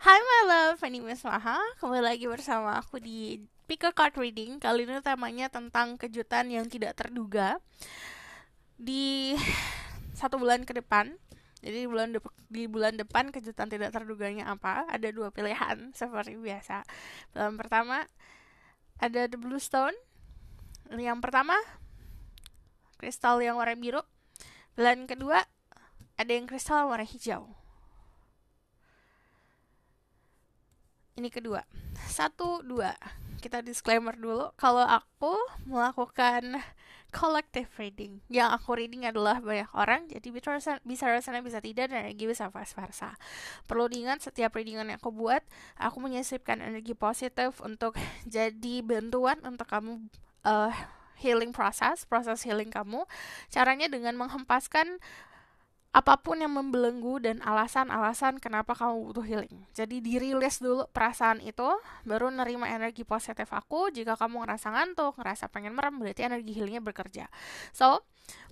Hai my love, my name is Maha. Kembali lagi bersama aku di Pick a Card Reading. Kali ini temanya tentang kejutan yang tidak terduga di 1 bulan ke depan. Jadi di bulan depan kejutan tidak terduganya apa? Ada 2 pilihan seperti biasa. Pilihan pertama ada The Blue Stone. Yang pertama kristal yang warna biru. Pilihan kedua ada yang kristal warna hijau. Ini kedua. 1, 2. Kita disclaimer dulu. Kalau aku melakukan collective reading, yang aku reading adalah banyak orang, jadi bisa rasanya bisa tidak, dan energi bisa vice versa. Perlu diingat, setiap readingan yang aku buat, aku menyisipkan energi positif untuk jadi bantuan untuk kamu healing proses healing kamu. Caranya dengan menghempaskan apapun yang membelenggu dan alasan-alasan kenapa kamu butuh healing. Jadi dirilis dulu perasaan itu, baru nerima energi positif aku. Jika kamu ngerasa ngantuk, ngerasa pengen merem, berarti energi healingnya bekerja. So,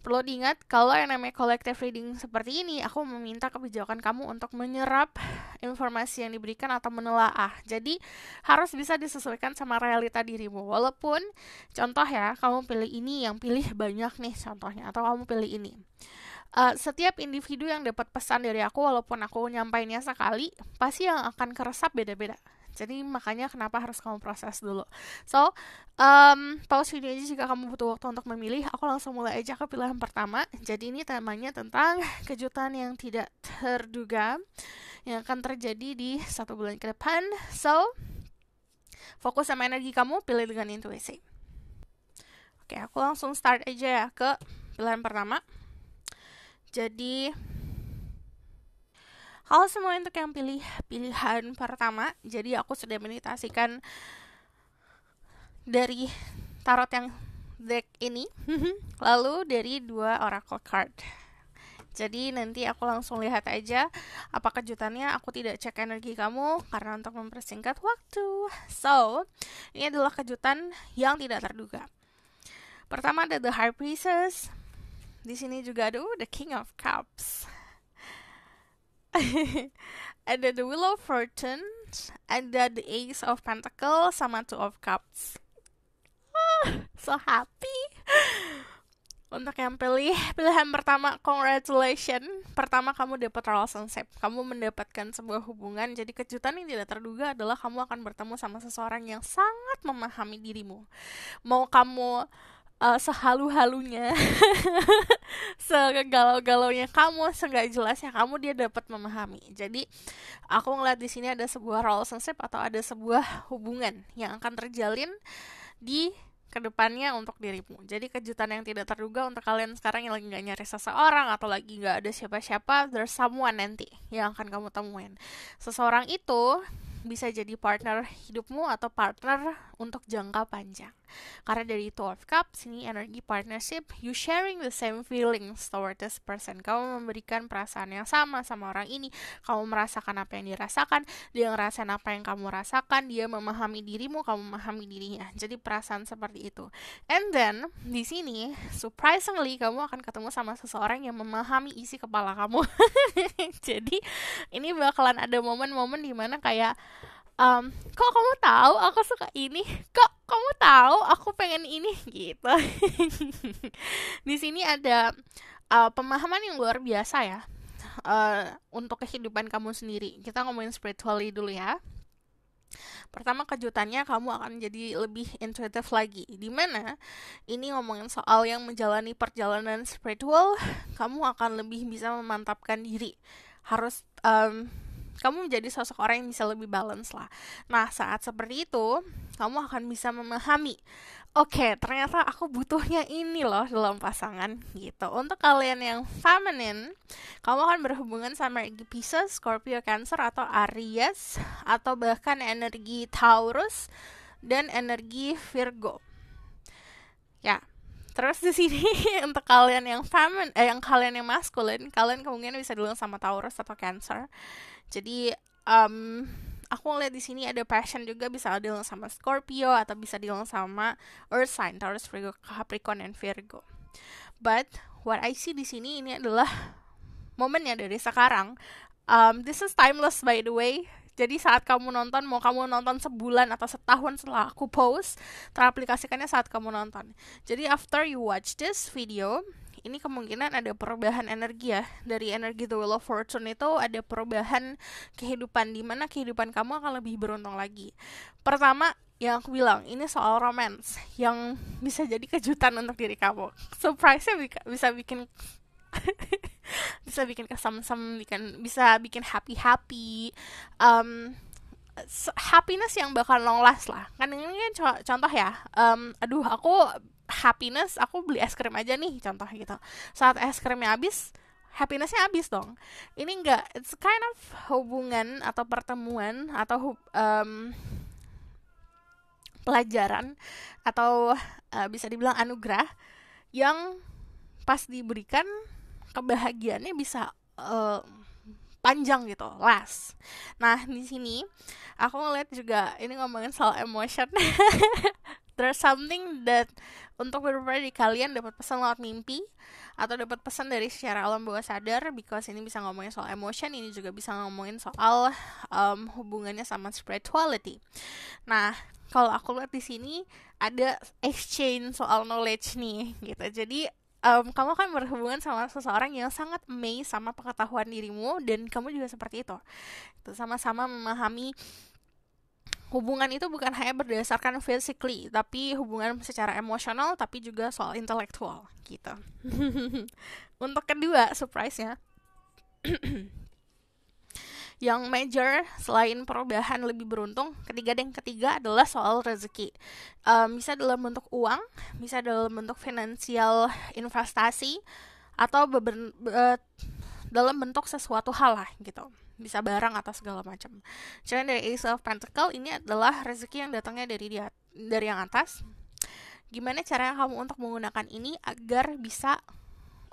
perlu diingat, kalau yang namanya collective reading seperti ini, aku meminta kebijakan kamu untuk menyerap informasi yang diberikan atau menelaah. Jadi, harus bisa disesuaikan sama realita dirimu. Walaupun, contoh ya, kamu pilih ini, yang pilih banyak nih contohnya, atau kamu pilih ini. Setiap individu yang dapat pesan dari aku, walaupun aku nyampainnya sekali, pasti yang akan keresap beda-beda. Jadi makanya kenapa harus kamu proses dulu. So, pause video aja jika kamu butuh waktu untuk memilih. Aku langsung mulai aja ke pilihan pertama. Jadi ini temanya tentang kejutan yang tidak terduga yang akan terjadi di 1 bulan ke depan. So, fokus sama energi kamu, pilih dengan intuisi. Oke, aku langsung start aja ya ke pilihan pertama. Jadi, halo semua untuk yang pilih pilihan pertama. Jadi aku sudah meditasikan dari tarot yang deck ini, lalu dari 2 oracle card. Jadi nanti aku langsung lihat aja apa kejutannya. Aku tidak cek energi kamu karena untuk mempersingkat waktu. So, ini adalah kejutan yang tidak terduga. Pertama ada The High Priestess. Di sini juga ada The King of Cups. Ada The Wheel of Fortune, ada The Ace of Pentacles, sama 2 of Cups. So happy. Untuk yang pilih pilihan pertama, congratulations. Pertama, kamu dapat relationship. Kamu mendapatkan sebuah hubungan. Jadi kejutan yang tidak terduga adalah kamu akan bertemu sama seseorang yang sangat memahami dirimu. Mau kamu sehalu-halunya, segalau-galaunya kamu, seenggak jelasnya kamu, dia dapat memahami. Jadi aku ngeliat di sini ada sebuah relationship atau ada sebuah hubungan yang akan terjalin di kedepannya untuk dirimu. Jadi kejutan yang tidak terduga untuk kalian sekarang yang lagi gak nyari seseorang atau lagi gak ada siapa-siapa, there's someone nanti yang akan kamu temuin. Seseorang itu bisa jadi partner hidupmu atau partner untuk jangka panjang. Karena dari 2 of Cups, ini energi partnership, you sharing the same feelings toward this person. Kamu memberikan perasaan yang sama orang ini, kamu merasakan apa yang dirasakan, dia ngerasain apa yang kamu rasakan, dia memahami dirimu, kamu memahami dirinya. Jadi perasaan seperti itu. And then, di sini, surprisingly, kamu akan ketemu sama seseorang yang memahami isi kepala kamu. Jadi, ini bakalan ada momen-momen dimana kayak, kok kamu tahu aku suka ini? Kok kamu tahu aku pengen ini? Gitu. Di sini ada pemahaman yang luar biasa ya, untuk kehidupan kamu sendiri. Kita ngomongin spiritually dulu ya. Pertama, kejutannya kamu akan jadi lebih intuitive lagi. Dimana ini ngomongin soal yang menjalani perjalanan spiritual, kamu akan lebih bisa memantapkan diri. Harus kamu menjadi sosok orang yang bisa lebih balance lah. Nah, saat seperti itu, kamu akan bisa memahami, oke, ternyata aku butuhnya ini loh dalam pasangan, gitu. Untuk kalian yang feminine, kamu akan berhubungan sama energi Pisces, Scorpio, Cancer, atau Aries, atau bahkan energi Taurus dan energi Virgo. Ya. Terus di sini untuk kalian yang yang kalian yang maskulin, kalian kemungkinan bisa dulu sama Taurus atau Cancer. Jadi aku ngeliat di sini ada passion juga, bisa dealing sama Scorpio atau bisa dealing sama Earth sign, Taurus, Virgo, Capricorn, and Virgo. But what I see di sini ini adalah momennya dari sekarang. This is timeless by the way. Jadi saat kamu nonton, mau kamu nonton sebulan atau setahun setelah aku post, teraplikasikannya saat kamu nonton. Jadi after you watch this video, ini kemungkinan ada perubahan energi ya. Dari energi The Wheel of Fortune itu ada perubahan kehidupan, di mana kehidupan kamu akan lebih beruntung lagi. Pertama, yang aku bilang, ini soal romance yang bisa jadi kejutan untuk diri kamu. Surprise-nya bisa bikin bisa bikin kesem-sem, bisa bikin happy, happiness yang bakal long last lah. Kan ini kan contoh ya, aduh aku happiness, aku beli es krim aja nih contoh gitu. Saat es krimnya habis, happinessnya habis dong. Ini enggak, it's kind of hubungan atau pertemuan atau pelajaran atau bisa dibilang anugerah yang pas diberikan kebahagiaannya bisa panjang gitu, last. Nah di sini aku ngeliat juga ini ngomongin soal emotion. There's something that untuk beberapa dari kalian dapat pesan lewat mimpi atau dapat pesan dari secara alam bawah sadar, because ini bisa ngomongin soal emotion, ini juga bisa ngomongin soal hubungannya sama spirituality. Nah kalau aku lihat di sini ada exchange soal knowledge nih gitu. Jadi kamu kan berhubungan sama seseorang yang sangat amazed sama pengetahuan dirimu, dan kamu juga seperti itu. Sama-sama memahami hubungan itu bukan hanya berdasarkan physically, tapi hubungan secara emosional, tapi juga soal intelektual gitu. Untuk kedua, surprise-nya, yang major selain perubahan lebih beruntung, ketiga adalah soal rezeki. Bisa dalam bentuk uang, bisa dalam bentuk finansial investasi, atau dalam bentuk sesuatu hal lah gitu. Bisa barang atau segala macam. Cuman dari Ace of Pentacles ini adalah rezeki yang datangnya dari yang atas. Gimana cara kamu untuk menggunakan ini agar bisa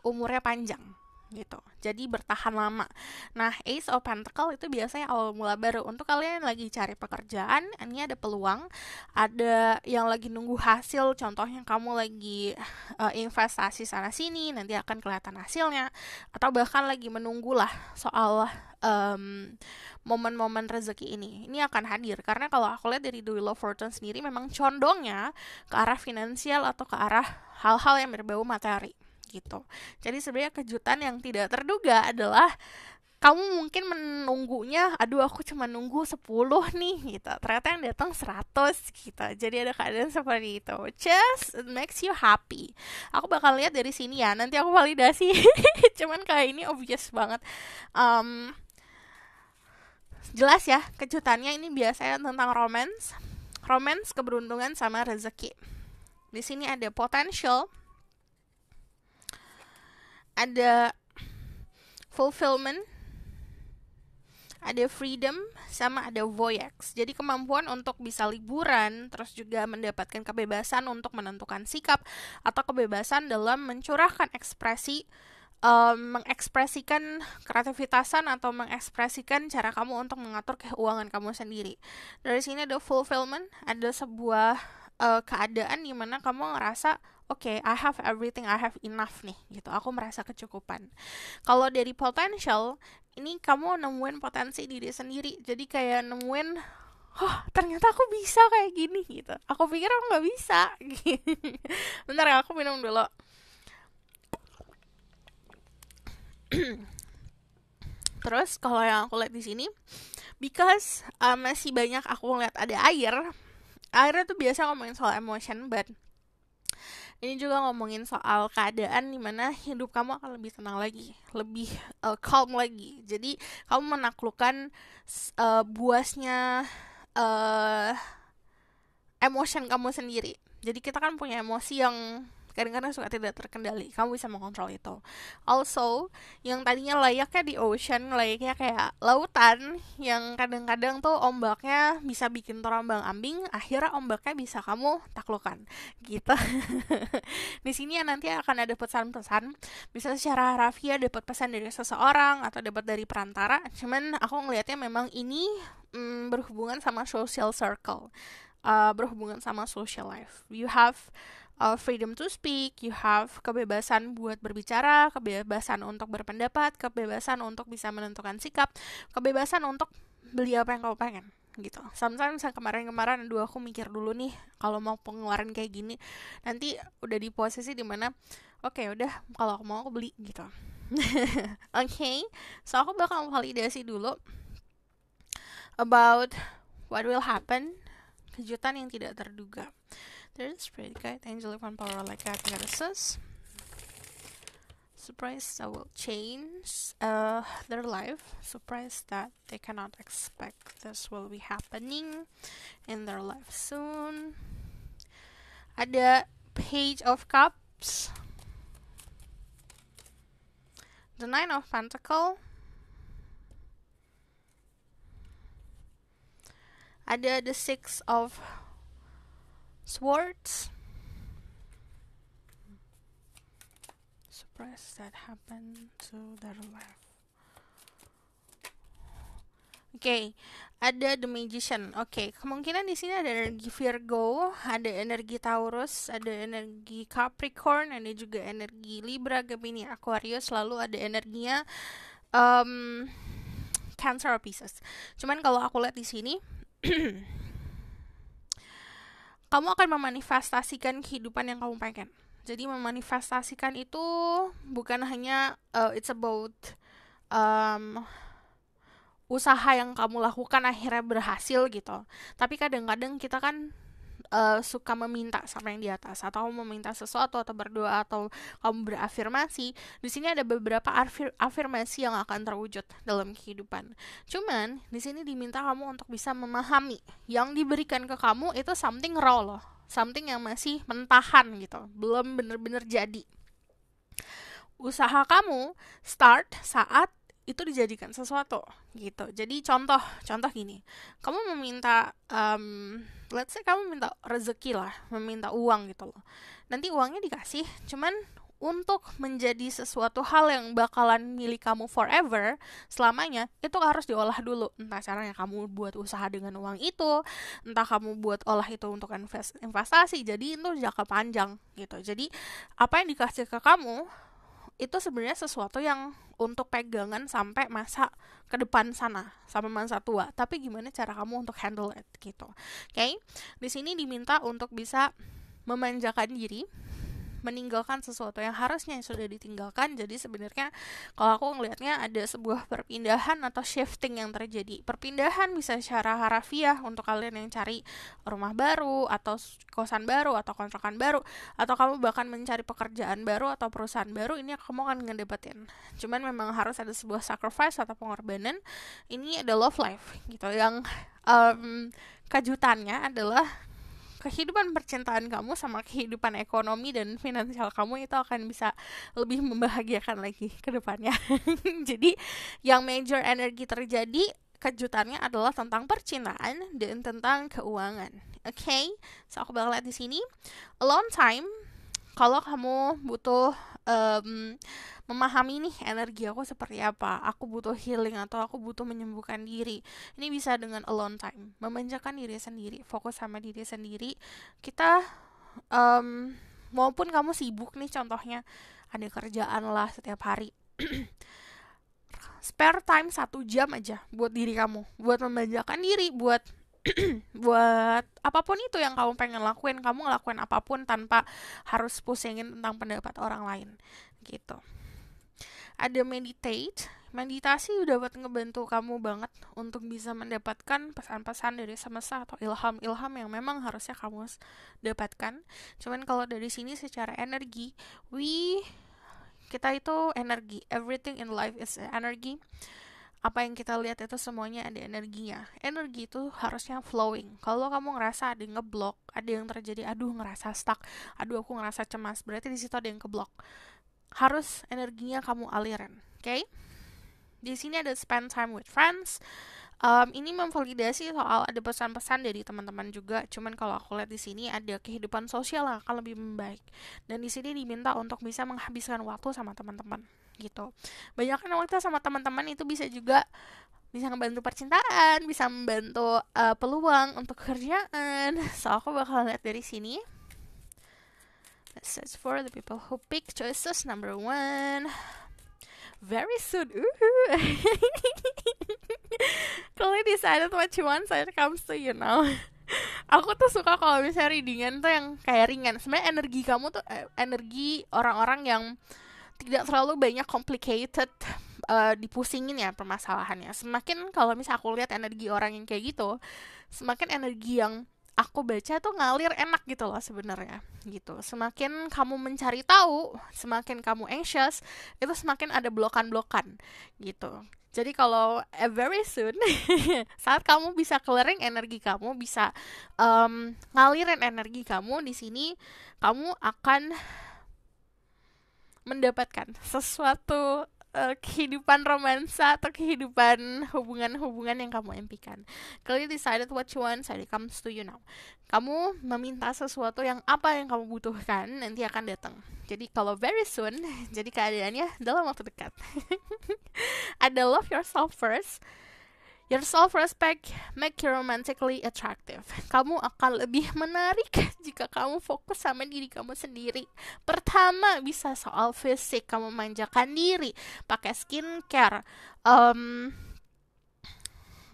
umurnya panjang gitu, jadi bertahan lama. Nah Ace of Pentacles itu biasanya awal mula baru. Untuk kalian yang lagi cari pekerjaan, ini ada peluang. Ada yang lagi nunggu hasil, contohnya kamu lagi investasi sana sini, nanti akan kelihatan hasilnya. Atau bahkan lagi menunggu lah soal momen-momen rezeki ini akan hadir. Karena kalau aku lihat dari The Wheel of Fortune sendiri memang condongnya ke arah finansial atau ke arah hal-hal yang berbau materi gitu. Jadi sebenarnya kejutan yang tidak terduga adalah kamu mungkin menunggunya, aduh aku cuma nunggu 10 nih gitu. Ternyata yang datang 100 gitu. Jadi ada keadaan seperti itu. Just it makes you happy. Aku bakal lihat dari sini ya. Nanti aku validasi. Cuman kayak ini obvious banget. Jelas ya, kejutannya ini biasanya tentang romance, keberuntungan sama rezeki. Di sini ada potential, ada fulfillment, ada freedom, sama ada voyage. Jadi kemampuan untuk bisa liburan, terus juga mendapatkan kebebasan untuk menentukan sikap, atau kebebasan dalam mencurahkan ekspresi, mengekspresikan kreativitasan atau mengekspresikan cara kamu untuk mengatur keuangan kamu sendiri. Dari sini ada fulfillment, ada sebuah keadaan di mana kamu ngerasa okay, I have everything, I have enough nih gitu. Aku merasa kecukupan. Kalau dari potential, ini kamu nemuin potensi diri sendiri. Jadi kayak nemuin, ternyata aku bisa kayak gini gitu. Aku pikir aku nggak bisa. Bentar ya, aku minum dulu. Terus kalau yang aku lihat di sini, because masih banyak aku lihat ada air tuh biasa ngomongin soal emotion, but ini juga ngomongin soal keadaan dimana hidup kamu akan lebih tenang lagi, lebih calm lagi. Jadi kamu menaklukkan buasnya emotion kamu sendiri. Jadi kita kan punya emosi yang kadang-kadang suka tidak terkendali. Kamu bisa mengontrol itu. Also, yang tadinya layaknya di ocean, layaknya kayak lautan, yang kadang-kadang tuh ombaknya bisa bikin terombang-ambing, akhirnya ombaknya bisa kamu taklukkan. Gitu. Di sini ya nanti akan ada pesan-pesan. Bisa secara harfiah dapat pesan dari seseorang atau dapat dari perantara. Cuman aku ngelihatnya memang ini berhubungan sama social circle. Berhubungan sama social life. You have freedom to speak, you have kebebasan buat berbicara, kebebasan untuk berpendapat, kebebasan untuk bisa menentukan sikap, kebebasan untuk beli apa yang kamu pengen gitu. Sometimes yang kemarin-kemarin, aduh aku mikir dulu nih kalau mau pengeluaran kayak gini, nanti udah di posisi dimana oke, udah kalau aku mau aku beli gitu. Okay, so aku bakal validasi dulu about what will happen, kejutan yang tidak terduga. There's Spirit Guide, Angel of Power like that goddesses. Surprise that will change their life. Surprise that they cannot expect this will be happening in their life soon. Ada Page of Cups, the Nine of Pentacles, ada the Six of Swords. Surprise that happened to their life. Okay, ada the Magician. Okay, kemungkinan di sini ada energi Virgo, ada energi Taurus, ada energi Capricorn, ada juga energi Libra, Gemini, Aquarius, lalu ada energinya Cancer or Pisces. Cuman kalau aku lihat di sini kamu akan memanifestasikan kehidupan yang kamu pengen. Jadi memanifestasikan itu bukan hanya it's about usaha yang kamu lakukan akhirnya berhasil gitu. Tapi kadang-kadang kita kan suka meminta sama yang di atas, atau meminta sesuatu, atau berdoa, atau kamu berafirmasi. Di sini ada beberapa afirmasi yang akan terwujud dalam kehidupan. Cuman di sini diminta kamu untuk bisa memahami yang diberikan ke kamu itu something raw loh, something yang masih mentahan gitu, belum bener-bener jadi. Usaha kamu start saat itu dijadikan sesuatu gitu. Jadi contoh gini, kamu meminta let's say kamu minta rezeki lah, meminta uang gitu loh. Nanti uangnya dikasih, cuman untuk menjadi sesuatu hal yang bakalan milik kamu forever, selamanya, itu harus diolah dulu. Entah caranya kamu buat usaha dengan uang itu, entah kamu buat olah itu untuk investasi, jadi itu jangka panjang gitu. Jadi apa yang dikasih ke kamu itu sebenarnya sesuatu yang untuk pegangan sampai masa ke depan sana, sampai masa tua. Tapi gimana cara kamu untuk handle it gitu. Oke? Di sini diminta untuk bisa memanjakan diri, meninggalkan sesuatu yang harusnya sudah ditinggalkan. Jadi sebenarnya kalau aku ngelihatnya ada sebuah perpindahan atau shifting yang terjadi. Perpindahan bisa secara harafiah untuk kalian yang cari rumah baru atau kosan baru atau kontrakan baru, atau kamu bahkan mencari pekerjaan baru atau perusahaan baru. Ini kamu akan ngedapetin. Cuman memang harus ada sebuah sacrifice atau pengorbanan. Ini ada love life gitu, yang kejutannya adalah kehidupan percintaan kamu sama kehidupan ekonomi dan finansial kamu itu akan bisa lebih membahagiakan lagi ke depannya. Jadi yang major energi terjadi kejutannya adalah tentang percintaan dan tentang keuangan. Okay? So aku bakal lihat di sini alone time. Kalau kamu butuh memahami nih energi aku seperti apa, aku butuh healing atau aku butuh menyembuhkan diri, ini bisa dengan alone time, memanjakan diri sendiri, fokus sama diri sendiri. Kita maupun kamu sibuk nih, contohnya ada kerjaan lah setiap hari, spare time 1 jam aja buat diri kamu, buat memanjakan diri, buat apapun itu yang kamu pengen lakuin. Kamu ngelakuin apapun tanpa harus pusingin tentang pendapat orang lain gitu. Ada meditasi dapat ngebantu kamu banget untuk bisa mendapatkan pesan-pesan dari semesta atau ilham yang memang harusnya kamu dapatkan. Cuman kalau dari sini secara energi, kita itu energi, everything in life is energy. Apa yang kita lihat itu semuanya ada energinya. Energi itu harusnya flowing. Kalau kamu ngerasa ada yang ngeblok, ada yang terjadi, aduh ngerasa stuck, aduh aku ngerasa cemas, berarti di situ ada yang keblok. Harus energinya kamu alirin, okay? Di sini ada spend time with friends. Ini memvalidasi soal ada pesan-pesan dari teman-teman juga. Cuman kalau aku lihat di sini ada kehidupan sosial yang akan lebih membaik. Dan di sini diminta untuk bisa menghabiskan waktu sama teman-teman, gitu. Banyakkan waktu sama teman-teman itu bisa juga bisa membantu percintaan, bisa membantu peluang untuk kerjaan. So aku bakal lihat dari sini. Let's search for the people who pick choices number 1. Very soon. Kalau decided what you want, so it comes to you now. Aku tuh suka kalau misalnya readingan tuh yang kayak ringan. Sebenarnya energi kamu tuh energi orang-orang yang tidak terlalu banyak complicated, dipusingin ya permasalahannya. Semakin kalau misalnya aku lihat energi orang yang kayak gitu, semakin energi yang aku baca tuh ngalir enak gitu loh sebenarnya gitu. Semakin kamu mencari tahu, semakin kamu anxious, itu semakin ada blokan-blokan gitu. Jadi kalau very soon saat kamu bisa clearing energi kamu, bisa ngalirin energi kamu di sini, kamu akan mendapatkan sesuatu kehidupan romansa atau kehidupan hubungan-hubungan yang kamu impikan. Kalau you decided what you want, so it comes to you now. Kamu meminta sesuatu yang apa yang kamu butuhkan, nanti akan datang. Jadi kalau very soon, jadi keadaannya dalam waktu dekat. Ada love yourself first. Your self-respect make you romantically attractive. Kamu akan lebih menarik jika kamu fokus sama diri kamu sendiri. Pertama, bisa soal fisik. Kamu manjakan diri, pakai skincare.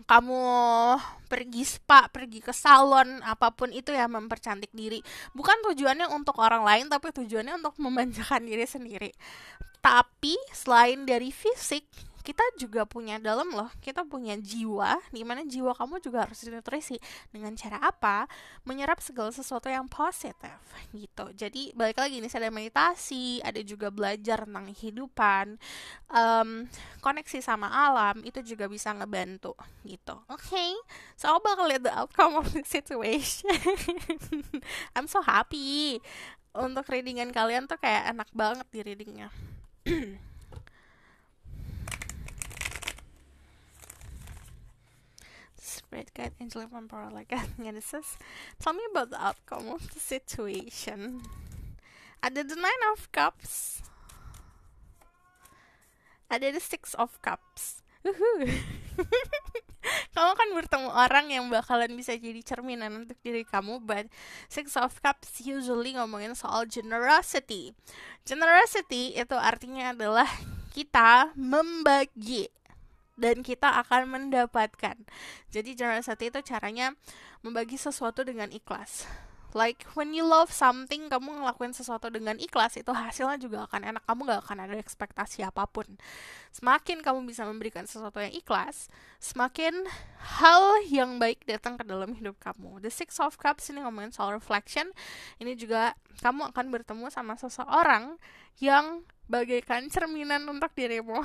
Kamu pergi spa, pergi ke salon, apapun itu ya, mempercantik diri. Bukan tujuannya untuk orang lain, tapi tujuannya untuk memanjakan diri sendiri. Tapi selain dari fisik, kita juga punya dalam loh, kita punya jiwa, dimana jiwa kamu juga harus dinutrisi. Dengan cara apa? Menyerap segala sesuatu yang positif gitu. Jadi balik lagi nih, ada meditasi, ada juga belajar tentang kehidupan, koneksi sama alam, itu juga bisa ngebantu gitu. Okay, so aku bakal lihat the outcome of the situation. I'm so happy. Untuk readingan kalian tuh kayak enak banget di readingnya. Spirit guide, angel and power like that. And it says, tell me about the outcome of the situation. Ada the 9 of cups. Ada the 6 of cups. Kamu kan bertemu orang yang bakalan bisa jadi cerminan untuk diri kamu. But 6 of cups usually ngomongin soal generosity. Generosity itu artinya adalah kita membagi dan kita akan mendapatkan. Jadi generosity itu caranya membagi sesuatu dengan ikhlas. Like when you love something, kamu ngelakuin sesuatu dengan ikhlas, itu hasilnya juga akan enak. Kamu gak akan ada ekspektasi apapun. Semakin kamu bisa memberikan sesuatu yang ikhlas, semakin hal yang baik datang ke dalam hidup kamu. The 6 of Cups ini ngomongin soal reflection. Ini juga kamu akan bertemu sama seseorang yang bagaikan cerminan untuk dirimu.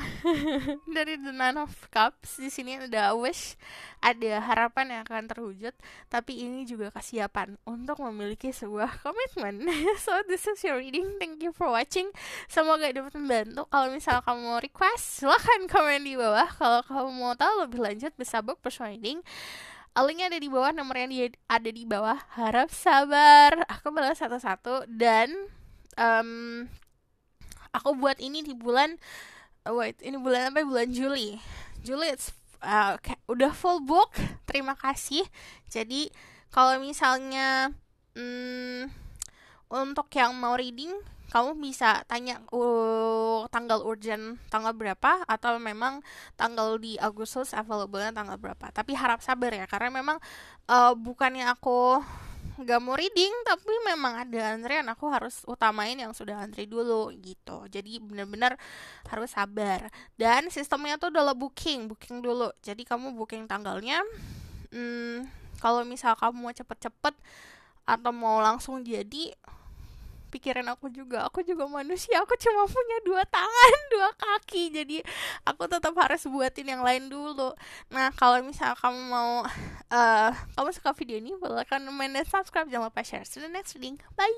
Dari the 9 of Cups, di sini ada wish, ada harapan yang akan terwujud, tapi ini juga kesiapan untuk memiliki sebuah komitmen. So this is your reading. Thank you for watching. Semoga dapat membantu. Kalau misalnya kamu mau request, silahkan komen di bawah. Kalau kamu mau tahu lebih lanjut, bisa book personal reading. Linknya ada di bawah, nomornya ada di bawah. Harap sabar, aku balas satu-satu. Dan aku buat ini di bulan ini bulan apa? Bulan Juli. It's udah full book. Terima kasih. Jadi kalau misalnya untuk yang mau reading, kamu bisa tanya tanggal urgent tanggal berapa, atau memang tanggal di Agustus available-nya tanggal berapa. Tapi harap sabar ya, karena memang bukannya aku gak mau reading, tapi memang ada antrian, aku harus utamain yang sudah antri dulu gitu. Jadi benar-benar harus sabar. Dan sistemnya tuh adalah booking dulu. Jadi kamu booking tanggalnya. Kalau misal kamu mau cepet-cepet atau mau langsung jadi, pikirin aku juga manusia, aku cuma punya 2 tangan 2 kaki, jadi aku tetap harus buatin yang lain dulu. Nah, kalau misal kamu mau kamu suka video ini, boleh kan komen dan subscribe, jangan lupa share. See you next reading, bye.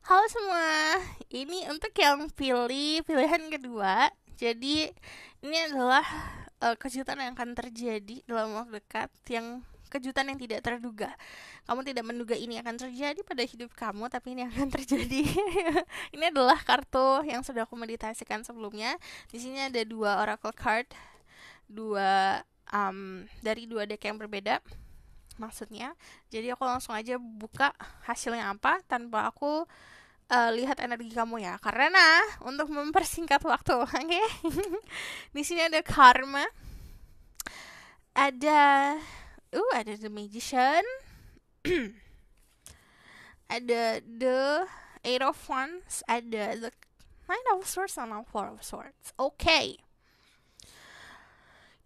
Halo semua, ini untuk yang pilihan kedua. Jadi ini adalah kejutan yang akan terjadi dalam waktu dekat, yang kejutan yang tidak terduga. Kamu tidak menduga ini akan terjadi pada hidup kamu, tapi ini akan terjadi. Ini adalah kartu yang sudah aku meditasikan sebelumnya. Di sini ada 2 oracle card. dari dua deck yang berbeda maksudnya. Jadi aku langsung aja buka hasilnya apa tanpa aku lihat energi kamu ya. Karena untuk mempersingkat waktu, oke? Okay? Di sini ada Karma, ada The Magician, ada The Eight of Wands, ada The Nine of Swords, sama Four of Swords. Oke. Okay.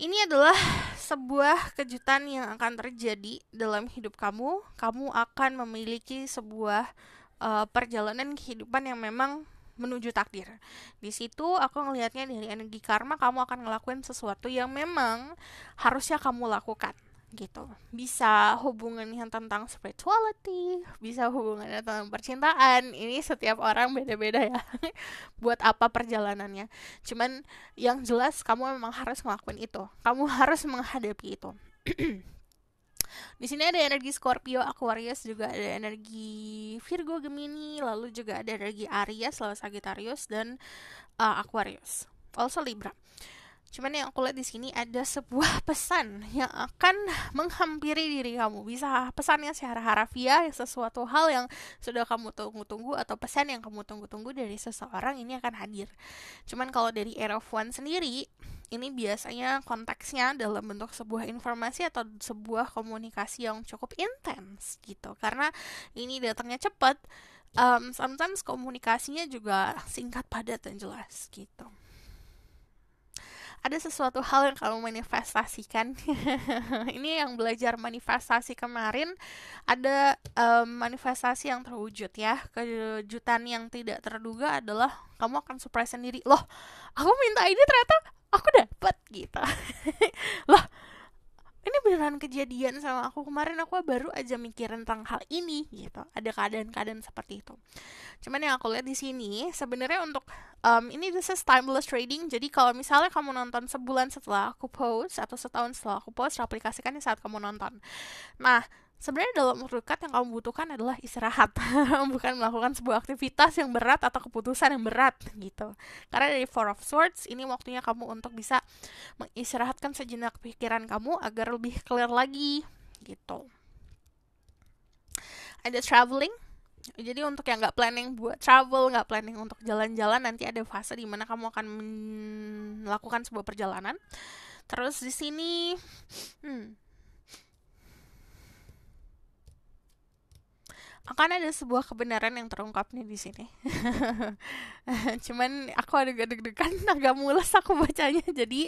Ini adalah sebuah kejutan yang akan terjadi dalam hidup kamu. Kamu akan memiliki sebuah perjalanan kehidupan yang memang menuju takdir. Di situ aku ngelihatnya dari energi karma, kamu akan ngelakuin sesuatu yang memang harusnya kamu lakukan gitu. Bisa hubungan yang tentang spirituality, bisa hubungannya tentang percintaan. Ini setiap orang beda-beda ya. Buat apa perjalanannya. Cuman yang jelas kamu memang harus ngelakuin itu. Kamu harus menghadapi itu. Di sini ada energi Scorpio, Aquarius, juga ada energi Virgo, Gemini, lalu juga ada energi Aries, lalu Sagittarius, dan Aquarius. Also Libra. Cuman yang aku lihat di sini ada sebuah pesan yang akan menghampiri diri kamu. Bisa pesannya secara harafiah, sesuatu hal yang sudah kamu tunggu-tunggu, atau pesan yang kamu tunggu-tunggu dari seseorang ini akan hadir. Cuman kalau dari Eight of Wands sendiri, ini biasanya konteksnya dalam bentuk sebuah informasi atau sebuah komunikasi yang cukup intens gitu. Karena ini datangnya cepat, sometimes komunikasinya juga singkat, padat, dan jelas gitu. Ada sesuatu hal yang kamu manifestasikan. Ini yang belajar manifestasi kemarin, ada manifestasi yang terwujud ya. Kejutan yang tidak terduga adalah kamu akan surprise sendiri. Loh, aku minta ini ternyata aku dapat gitu. Loh, ini beneran kejadian sama aku. Kemarin aku baru aja mikirin tentang hal ini gitu. Ada keadaan-keadaan seperti itu. Cuman yang aku lihat di sini sebenarnya untuk ini this is timeless trading. Jadi kalau misalnya kamu nonton sebulan setelah aku post atau setahun setelah aku post, aplikasikannya saat kamu nonton. Nah, sebenarnya dalam waktu dekat yang kamu butuhkan adalah istirahat, bukan melakukan sebuah aktivitas yang berat atau keputusan yang berat gitu. Karena dari Four of Swords, ini waktunya kamu untuk bisa mengistirahatkan sejenak pikiran kamu agar lebih clear lagi gitu. Ada traveling. Jadi untuk yang nggak planning buat travel, nggak planning untuk jalan-jalan, nanti ada fase di mana kamu akan melakukan sebuah perjalanan. Terus di sini, akan ada sebuah kebenaran yang terungkap nih di sini. Cuman aku agak deg-degan, agak mules aku bacanya. Jadi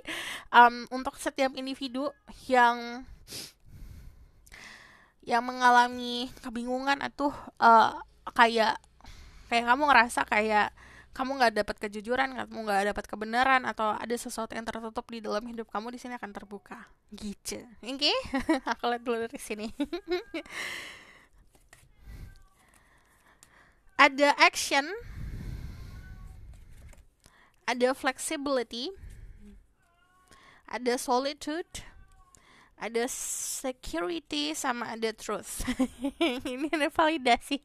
untuk setiap individu yang mengalami kebingungan atau kayak kamu ngerasa kayak kamu nggak dapat kejujuran, kamu nggak dapat kebenaran, atau ada sesuatu yang tertutup di dalam hidup kamu, di sini akan terbuka gitu. Oke? Aku lihat dulu dari sini. Ada action, ada flexibility, ada solitude, ada security, sama ada truth. Ini ada validasi.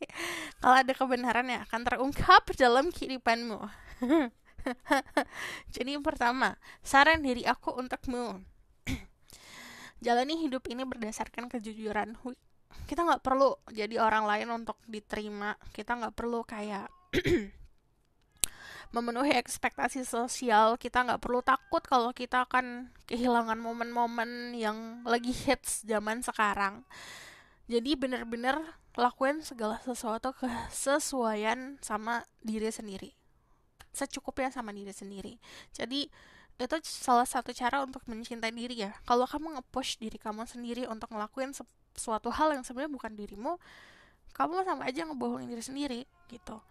Kalau ada kebenaran yang akan terungkap dalam kehidupanmu. Jadi yang pertama, saran dari aku untukmu, jalani hidup ini berdasarkan kejujuran. Kita nggak perlu jadi orang lain untuk diterima. Kita nggak perlu kayak memenuhi ekspektasi sosial. Kita nggak perlu takut kalau kita akan kehilangan momen-momen yang lagi hits zaman sekarang. Jadi benar-benar lakuin segala sesuatu kesesuaian sama diri sendiri, secukupnya sama diri sendiri. Jadi itu salah satu cara untuk mencintai diri ya. Kalau kamu nge-push diri kamu sendiri untuk ngelakuin suatu hal yang sebenarnya bukan dirimu, kamu sama aja ngebohongin diri sendiri gitu.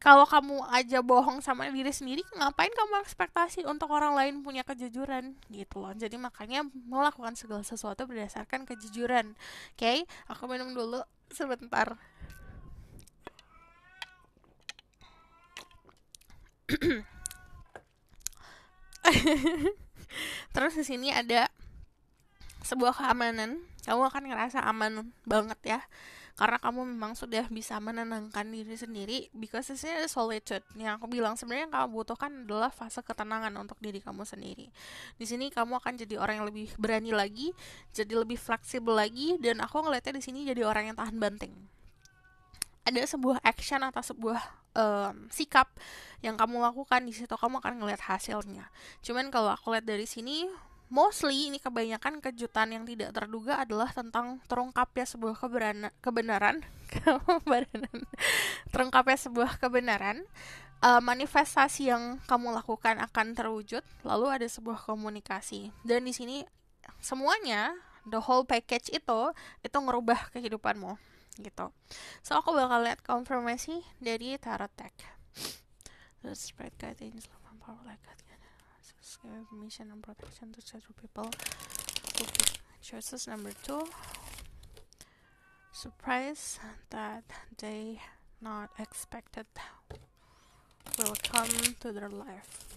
Kalau kamu aja bohong sama diri sendiri, ngapain kamu ekspektasi untuk orang lain punya kejujuran gitu loh. Jadi makanya melakukan segala sesuatu berdasarkan kejujuran. Oke, aku minum dulu sebentar. Terus di sini ada sebuah keamanan, kamu akan ngerasa aman banget ya, karena kamu memang sudah bisa menenangkan diri sendiri. Because this is solitude. Yang aku bilang sebenarnya yang kamu butuhkan adalah fase ketenangan untuk diri kamu sendiri. Di sini kamu akan jadi orang yang lebih berani lagi, jadi lebih fleksibel lagi, dan aku ngeliatnya di sini jadi orang yang tahan banting. Ada sebuah action atau sebuah sikap yang kamu lakukan, di situ kamu akan ngeliat hasilnya. Cuman kalau aku lihat dari sini, mostly ini kebanyakan kejutan yang tidak terduga adalah tentang terungkapnya sebuah kebenaran terungkapnya sebuah kebenaran, manifestasi yang kamu lakukan akan terwujud, lalu ada sebuah komunikasi. Dan di sini semuanya, the whole package itu ngerubah kehidupanmu gitu. So aku bakal lihat konfirmasi dari tarot deck. The spread guide angel from power like God. Mission and protection to several people. Okay. Choices number 2. Surprise that they not expected will come to their life.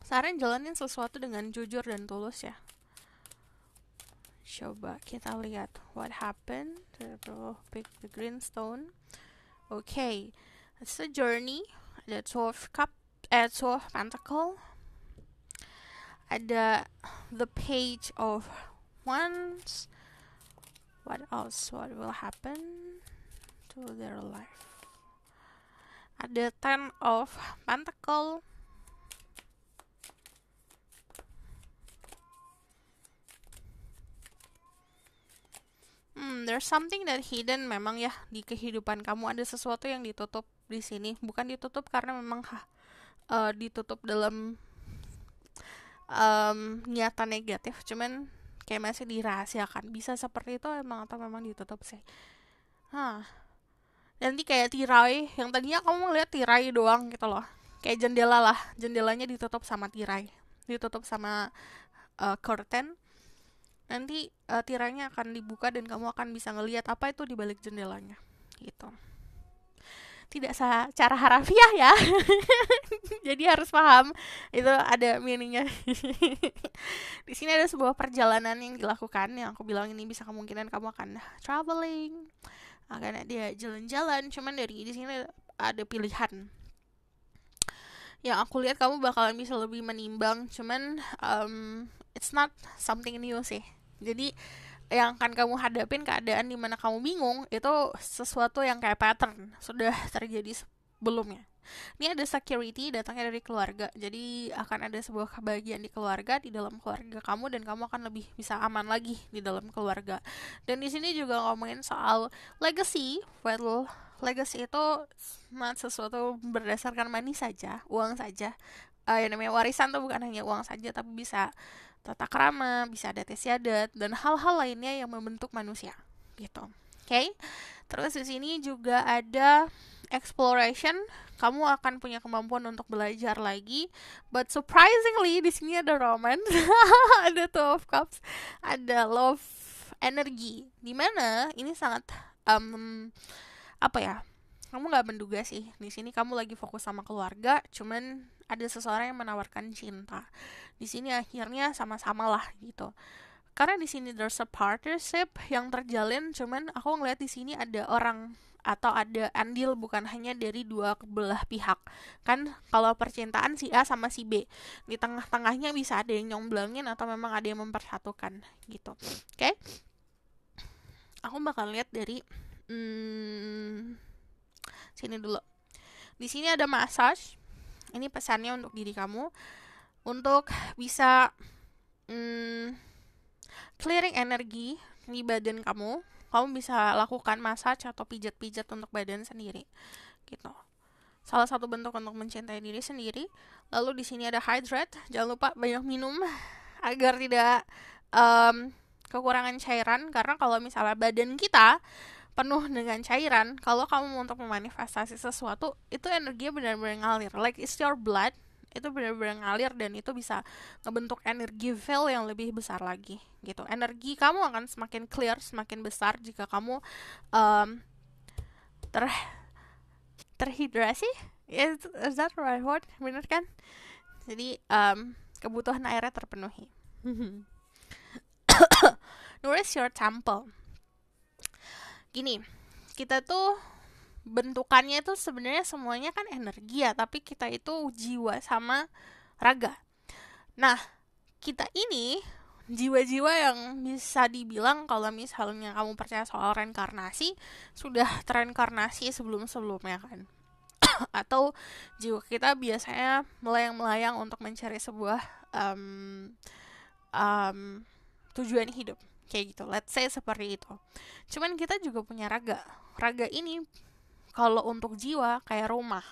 Saran jalanin sesuatu dengan jujur dan tulus ya. Coba kita lihat what happened. Pick the green stone. Okay, it's a journey. Ada 12 pentacle. Ada the page of wands. What else? What will happen to their life? Ada 10 of pentacle. There's something that hidden memang ya di kehidupan kamu. Ada sesuatu yang ditutup di sini. Bukan ditutup karena memang ditutup dalam niatan negatif, cuman kayak masih dirahasiakan. Bisa seperti itu emang atau memang ditutup sih. Nanti kayak tirai, yang tadinya kamu ngeliat tirai doang gitu loh. Kayak jendela lah, jendelanya ditutup sama tirai, ditutup sama curtain. Nanti tirainya akan dibuka dan kamu akan bisa ngelihat apa itu di balik jendelanya gitu. Tidak secara harafiah ya. Jadi harus paham itu ada meaningnya. Di sini ada sebuah perjalanan yang dilakukan, yang aku bilang ini bisa kemungkinan kamu akan traveling, akan ada jalan-jalan. Cuman dari di sini ada pilihan. Yang aku lihat kamu bakalan bisa lebih menimbang. Cuman it's not something new sih. Jadi yang akan kamu hadapin keadaan dimana kamu bingung itu sesuatu yang kayak pattern sudah terjadi sebelumnya. Ini ada security datangnya dari keluarga, jadi akan ada sebuah kebahagiaan di keluarga, di dalam keluarga kamu, dan kamu akan lebih bisa aman lagi di dalam keluarga. Dan di sini juga ngomongin soal legacy. Well, legacy itu sesuatu berdasarkan money saja, uang saja. Yang namanya warisan tuh bukan hanya uang saja, tapi bisa tata krama, bisa adat istiadat, dan hal-hal lainnya yang membentuk manusia gitu. Okay? Terus di sini juga ada exploration. Kamu akan punya kemampuan untuk belajar lagi, but surprisingly di sini ada romance. Ada 12 cups, ada love energy, dimana ini sangat apa ya, kamu nggak menduga sih. Di sini kamu lagi fokus sama keluarga, cuman ada seseorang yang menawarkan cinta. Di sini akhirnya sama-sama lah gitu. Karena di sini there's a partnership yang terjalin, cuman aku ngeliat di sini ada orang atau ada andil bukan hanya dari dua belah pihak. Kan kalau percintaan si A sama si B, di tengah-tengahnya bisa ada yang nyomblangin atau memang ada yang mempersatukan gitu. Oke? Aku bakal lihat dari sini dulu. Di sini ada massage. Ini pesannya untuk diri kamu untuk bisa clearing energi di badan kamu. Kamu bisa lakukan massage atau pijat-pijat untuk badan sendiri gitu. Salah satu bentuk untuk mencintai diri sendiri. Lalu di sini ada hydrate. Jangan lupa banyak minum agar tidak kekurangan cairan, karena kalau misalnya badan kita penuh dengan cairan, kalau kamu untuk memanifestasi sesuatu, itu energinya benar-benar ngalir. Like it's your blood, itu benar-benar ngalir, dan itu bisa ngebentuk energi field yang lebih besar lagi gitu. Energi kamu akan semakin clear, semakin besar jika kamu terhidrasi. Is that the right word? Bener kan? Jadi kebutuhan airnya terpenuhi. Nourish your temple. Gini, kita tuh bentukannya itu sebenarnya semuanya kan energi ya, tapi kita itu jiwa sama raga. Nah, kita ini jiwa-jiwa yang bisa dibilang kalau misalnya kamu percaya soal reinkarnasi, sudah tereinkarnasi sebelum-sebelumnya kan. Atau jiwa kita biasanya melayang-melayang untuk mencari sebuah tujuan hidup. Kayak gitu, let's say seperti itu. Cuman kita juga punya raga. Raga ini kalau untuk jiwa kayak rumah.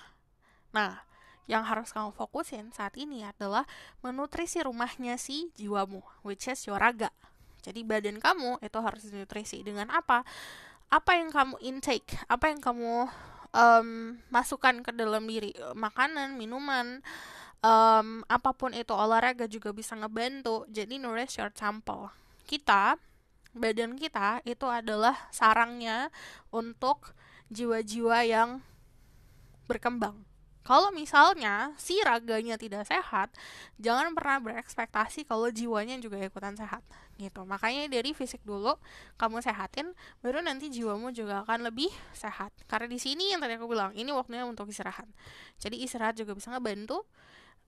Nah, yang harus kamu fokusin saat ini adalah menutrisi rumahnya si jiwamu, which is your raga. Jadi badan kamu itu harus dinutrisi dengan apa? Apa yang kamu intake, apa yang kamu masukkan ke dalam diri, makanan, minuman, apapun itu, olahraga juga bisa ngebantu. Jadi nourish your temple. Badan kita itu adalah sarangnya untuk jiwa-jiwa yang berkembang. Kalau misalnya si raganya tidak sehat, jangan pernah berekspektasi kalau jiwanya juga ikutan sehat gitu. Makanya dari fisik dulu kamu sehatin, baru nanti jiwamu juga akan lebih sehat. Karena di sini yang tadi aku bilang, ini waktunya untuk istirahat. Jadi istirahat juga bisa ngebantu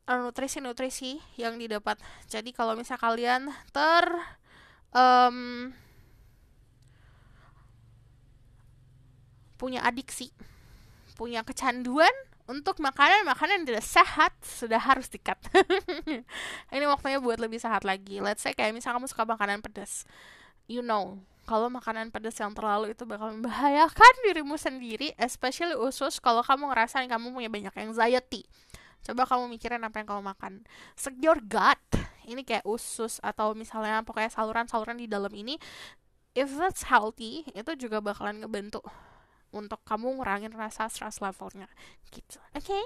nutrisi-nutrisi yang didapat. Jadi kalau misalnya kalian punya adiksi, punya kecanduan untuk makanan tidak sehat, sudah harus di-cut. Ini waktunya buat lebih sehat lagi. Let's say kayak misalnya kamu suka makanan pedas, kalau makanan pedas yang terlalu itu bakal membahayakan dirimu sendiri, especially usus kalau kamu ngerasain kamu punya banyak anxiety. Coba kamu mikirin apa yang kamu makan. Secure gut, ini kayak usus atau misalnya pokoknya saluran-saluran di dalam ini, if that's healthy, itu juga bakalan ngebantu untuk kamu ngurangin rasa stress levelnya gitu. Okay?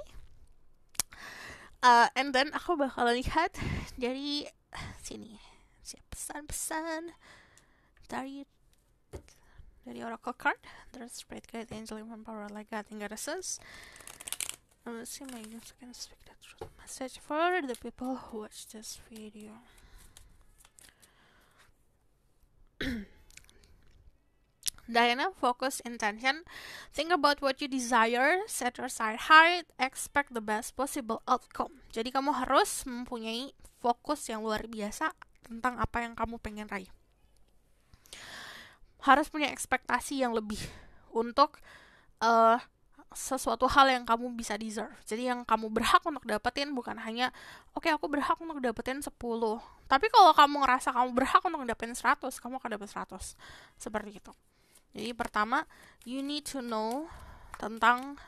And then aku bakal lihat dari sini pesan-pesan dari Oracle card. There's Spirit Guide, Angel, Human Power, like Guiding Goddesses. Let's see my guess can speak the truth message for the people who watch this video. Diana, focus, intention. Think about what you desire, set your heart, expect the best possible outcome. Jadi kamu harus mempunyai fokus yang luar biasa tentang apa yang kamu pengen raih. Harus punya ekspektasi yang lebih untuk sesuatu hal yang kamu bisa deserve. Jadi yang kamu berhak untuk dapetin bukan hanya aku berhak untuk dapetin 10. Tapi kalau kamu ngerasa kamu berhak untuk dapetin 100, kamu akan dapet 100. Seperti itu. Jadi pertama, you need to know tentang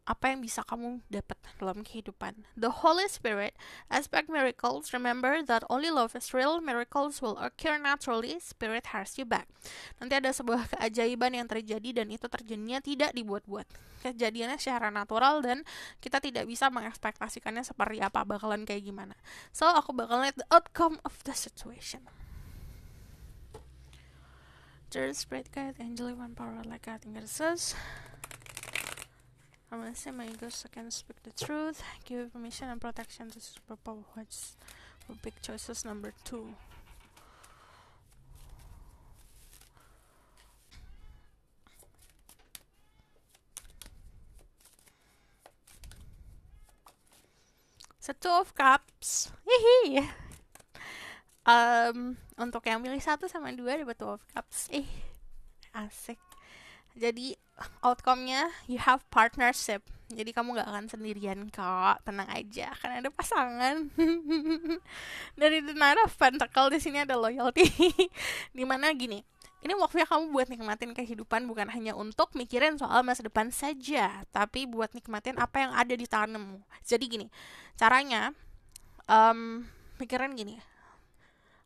apa yang bisa kamu dapat dalam kehidupan. The Holy Spirit, aspect miracles. Remember that only love is real. Miracles will occur naturally. Spirit has you back. Nanti ada sebuah keajaiban yang terjadi dan itu terjadinya tidak dibuat-buat. Kejadiannya secara natural dan kita tidak bisa mengekspektasikannya seperti apa, bakalan kayak gimana. So, aku bakalan lihat the outcome of the situation. There's Spirit Guide, Angel, One Power, like Guiding Goddesses. I'm gonna say my ghost can speak the truth, give permission and protection to super power watch for big choices number 2. So 2 of Cups. Hihi. Untuk yang milih 1 sama 2 dapat 2 of Cups. Asik. Jadi outcome-nya you have partnership. Jadi kamu gak akan sendirian kok, tenang aja, kan ada pasangan. Dari The Knight of Pentacles di sini ada loyalty. Dimana gini, ini waktunya kamu buat nikmatin kehidupan, bukan hanya untuk mikirin soal masa depan saja, tapi buat nikmatin apa yang ada di tanganmu. Jadi gini, caranya mikirin gini,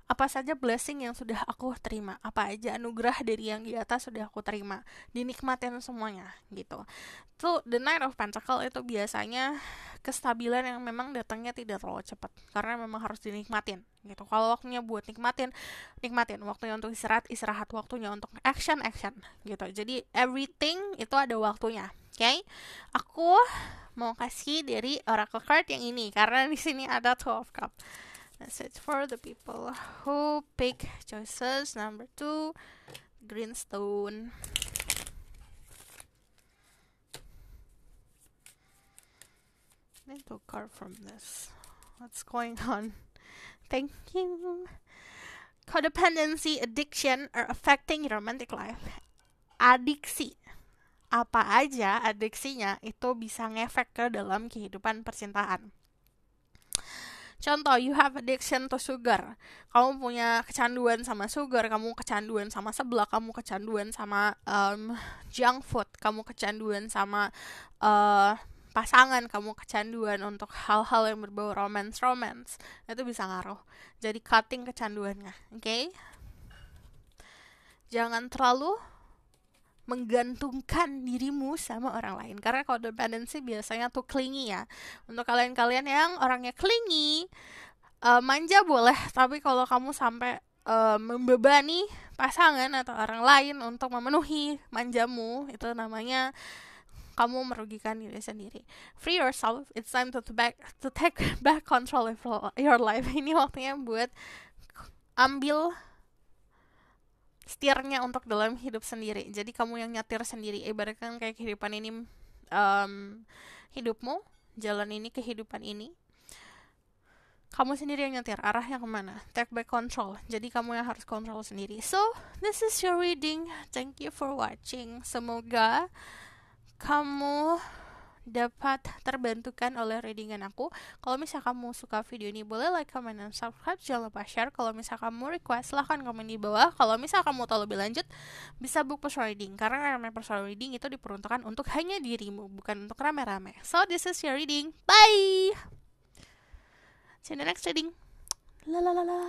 apa saja blessing yang sudah aku terima, apa aja anugerah dari yang di atas sudah aku terima, dinikmatin semuanya gitu. Tuh The Knight of Pentacles itu biasanya kestabilan yang memang datangnya tidak terlalu cepat, karena memang harus dinikmatin gitu. Kalau waktunya buat nikmatin, waktunya untuk istirahat, waktunya untuk action gitu. Jadi everything itu ada waktunya Okay? Aku mau kasih dari oracle card yang ini karena di sini ada 12 cup. Message for the people who pick choices number 2, green stone. Need to card from this. What's going on? Thank you. Codependency, addiction are affecting your romantic life. Adiksi, apa aja adiksinya itu bisa ngefek ke dalam kehidupan percintaan. Contoh, you have addiction to sugar. Kamu punya kecanduan sama sugar, kamu kecanduan sama seblak, kamu kecanduan sama junk food, kamu kecanduan sama pasangan, kamu kecanduan untuk hal-hal yang berbau romance, itu bisa ngaruh. Jadi cutting kecanduannya, okay? Jangan terlalu menggantungkan dirimu sama orang lain, karena codependency biasanya tuh clingy ya. Untuk kalian-kalian yang orangnya clingy, manja boleh, tapi kalau kamu sampai membebani pasangan atau orang lain untuk memenuhi manjamu, itu namanya kamu merugikan diri sendiri. Free yourself. It's time to take back control of your life. Ini waktunya buat ambil setirnya untuk dalam hidup sendiri. Jadi kamu yang nyetir sendiri. Ibaratkan kayak kehidupan ini hidupmu, jalan ini, kehidupan ini. Kamu sendiri yang nyetir, arahnya kemana. Take back control. Jadi kamu yang harus kontrol sendiri. So, this is your reading. Thank you for watching. Semoga kamu dapat terbantukan oleh readingan aku. Kalau misal kamu suka video ini, boleh like, comment, dan subscribe. Jangan lupa share. Kalau misal kamu request, silahkan komen di bawah. Kalau misal kamu tahu lebih lanjut, bisa book personal reading. Karena personal reading itu diperuntukkan untuk hanya dirimu, bukan untuk rame-rame. So, this is your reading. Bye! See you in the next reading. La la la la.